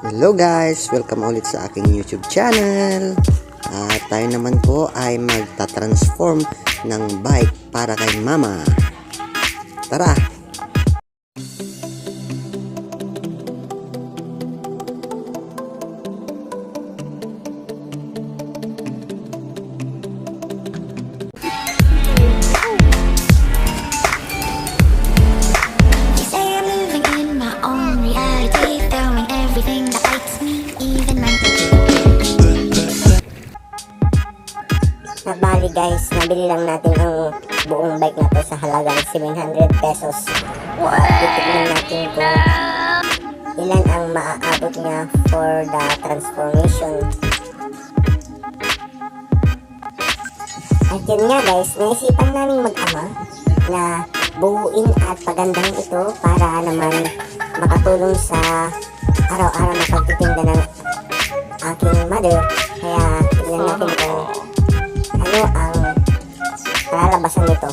Hello guys! Welcome ulit sa aking YouTube channel. Tayo naman po ay magta-transform ng bike para kay mama. Tara! Bali guys, nabili lang natin ang buong bike na to sa halagang 700 pesos. Titignan natin kung ilan ang maaabot niya for the transformation. At yun nga guys, naisipan namin mag-ama na buuin at pagandahin ito para naman makatulong sa araw-araw na pagtitinda ng aking mother. Kaya tignan natin kung ano ang kalalabasan nito.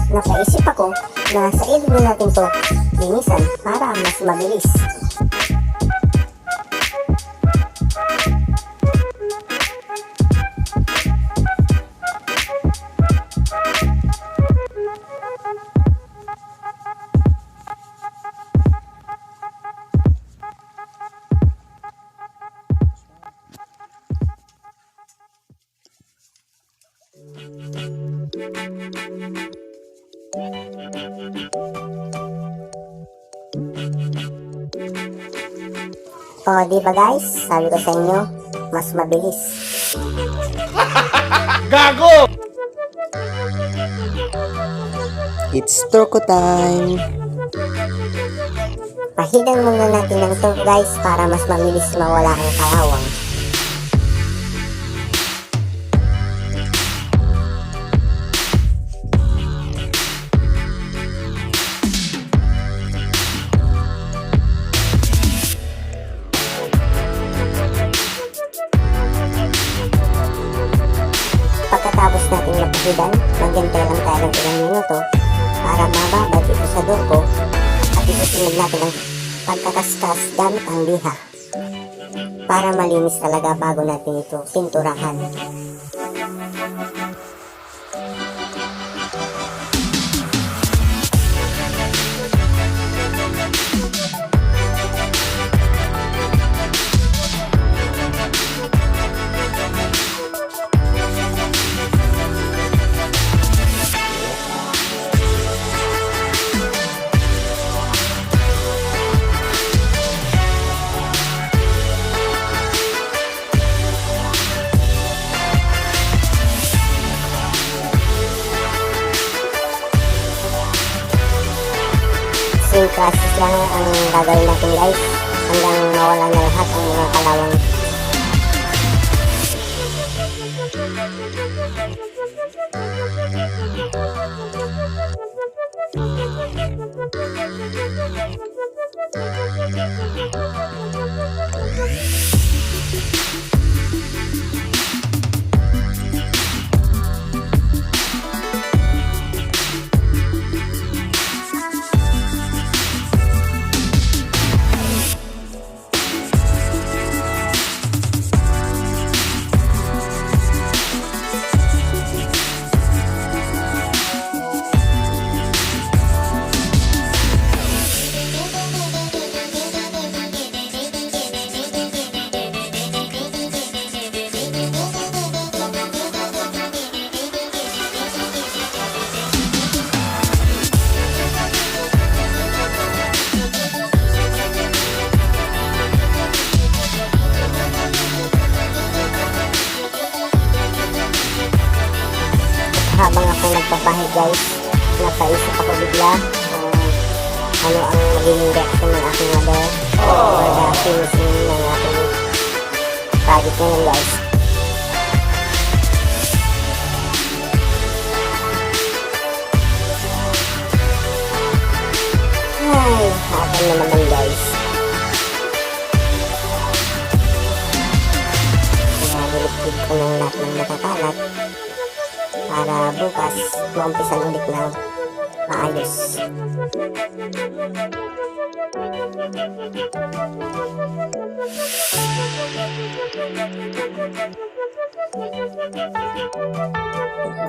Napaisip ako na sa ilog na natin to linisan para mas mabilis. O, di ba guys? Sabi ko sa inyo, mas mabilis. Gago! It's turko time! Pahidan muna natin ng to guys para mas mabilis mawala ang kalawang. Pagkatapos natin mapahidan, maghintay lang tayo ng ilang minuto para mababad ito sa durko at isusunod natin ang pagkakaskas gamit ang liha para malinis talaga bago natin ito pinturahan. Same process lang ang gagawin natin guys hanggang mawala na lahat ang mga kalawang. magpapahid guys, napaisip ako bigla kung ano ang magiging reaction ng aking mother for the finishing ng aking project ngayon guys. Ay, hapon na naman guys. Kaya nilipid ko ng lahat ng nakakalat para bukas maumpisan ulit na maayos.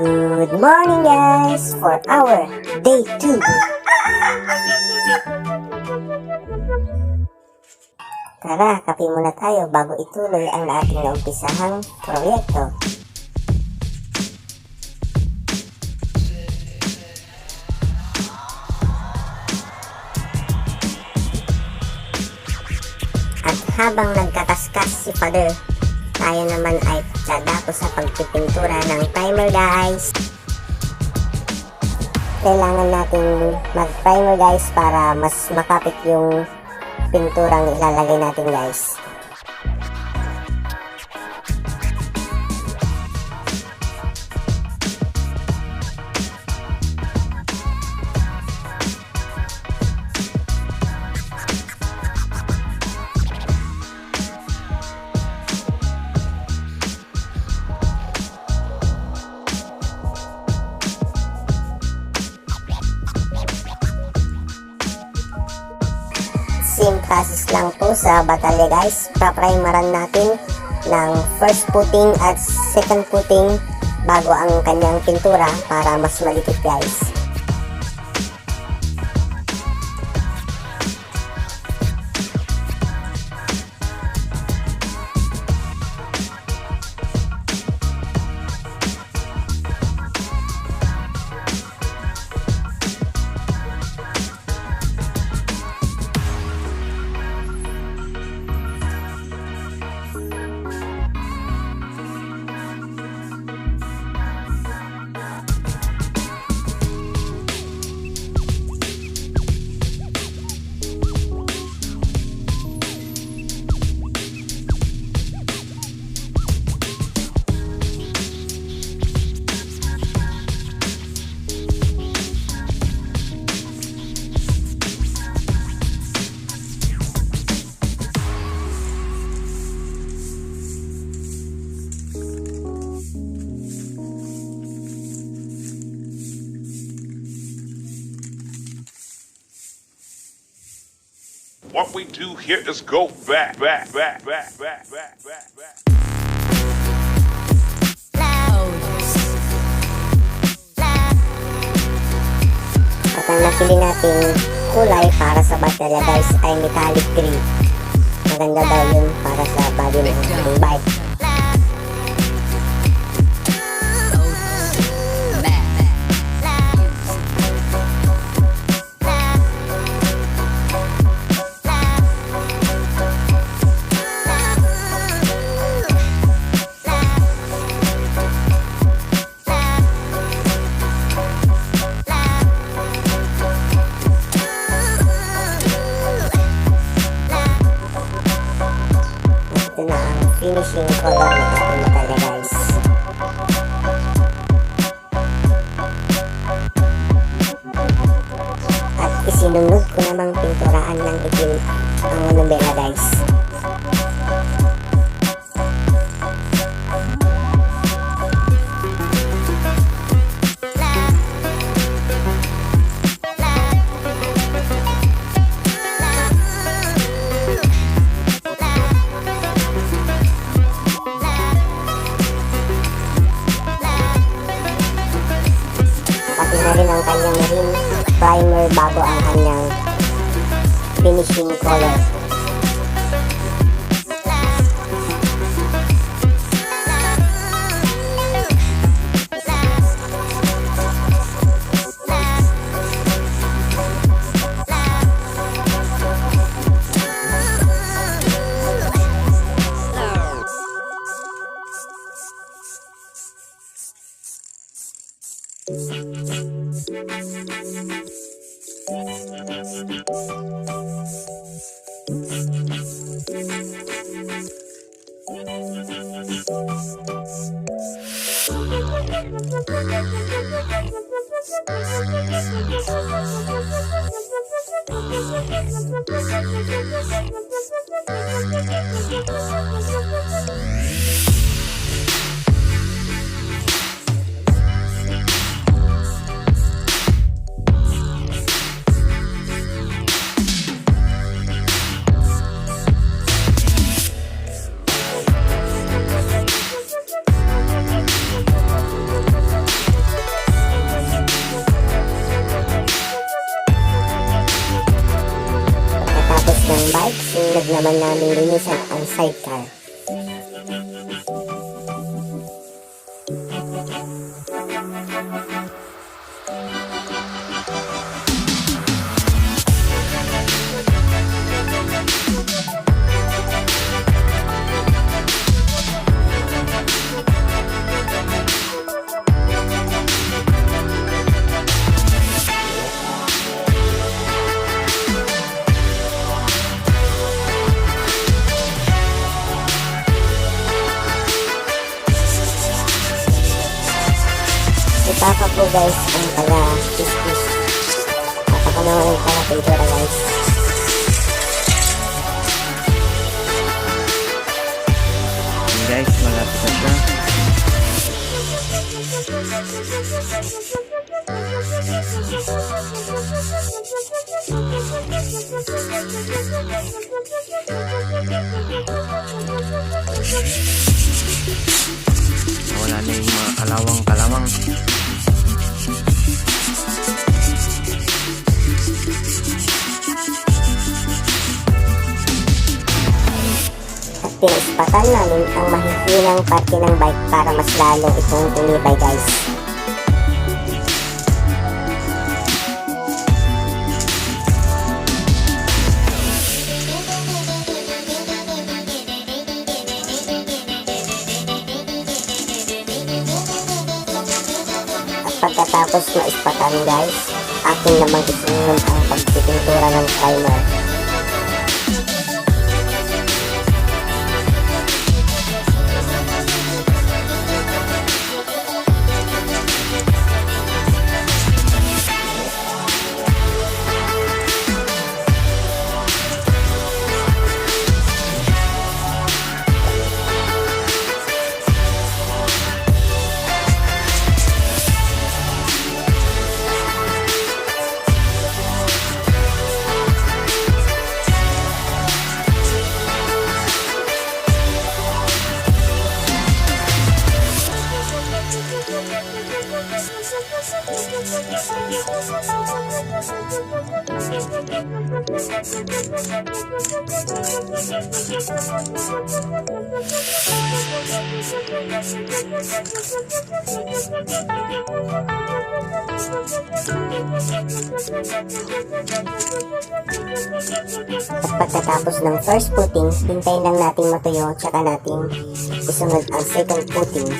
Good morning guys for our day 2. Tara, kape muna tayo bago ituloy ang ating naumpisahang proyekto. At habang nagkakaskas si Father, tayo naman ay tsada ko sa pagpipintura ng primer guys. Kailangan natin mag-primer guys para mas makapit yung pinturang ilalagay natin guys. Same process lang po sa batalya guys. Paprimeran natin ng first footing at second footing bago ang kanyang pintura para mas malikit guys. What we do here is go back. At ang napili nating kulay para sa baterya guys ay metallic green. Maganda daw yun para sa body ng ating bike. Ito na ang finishing color ng ating baterya guys. At isinunod ko namang pinturaan ng itim ang manubela guys. Pati na rin ang kanyang rim primer bago ang kanyang finishing color. Pagkatapos ng bike, sunod naman namin linisan ang sidecar. Papa po guys ang taga-fish. At ako naman ang taga-pintura guys. Guys, malapit na siya. Wala na yung mga kalawang-kalawang. At pinaispatan namin ang mahihinang parte ng bike para mas lalong itong tumibay guys. Pagkatapos maispatan guys, akin namang isunod ang pagpipintura ng primer. At pagkatapos ng first footing, hintayin lang natin matuyo tsaka natin isunod ang second footing.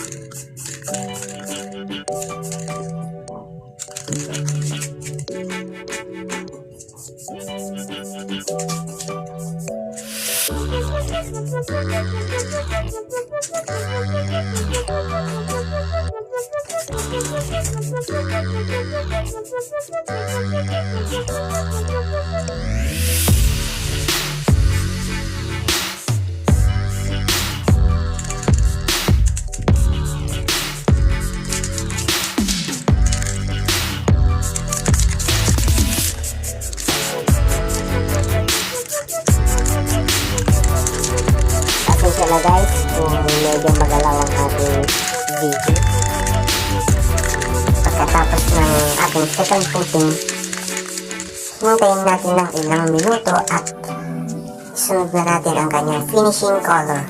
Pasensya na guys kung medyo magalaw ang ating video. Pagkatapos ng ating second footing, hintayin natin ng ilang minuto at isunod na natin ang kanyang finishing color.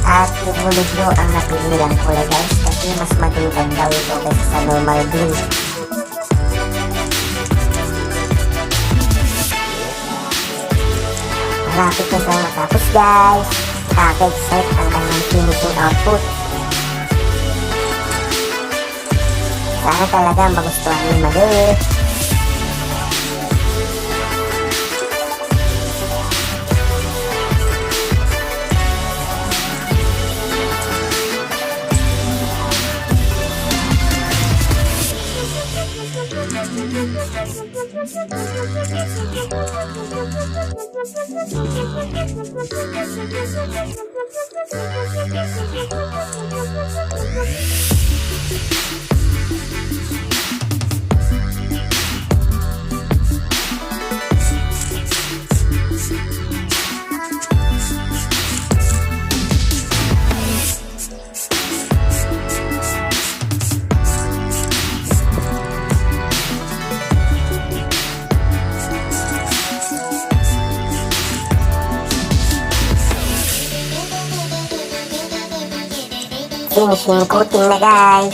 At ibulidlo ang napili nilang kulay guys kasi mas matintag daw ito kaysa sa normal green. Malapit na siyang matapos guys. Nakaka-excite ang kanyang finishing output. Sana talaga magustuhan ni Mali. Finishing coating na guys.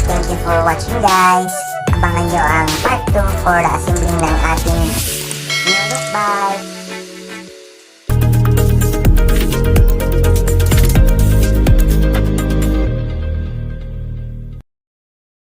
Thank you for watching guys. Abangan nyo ang part 2 for the assembling ng ating new look bike.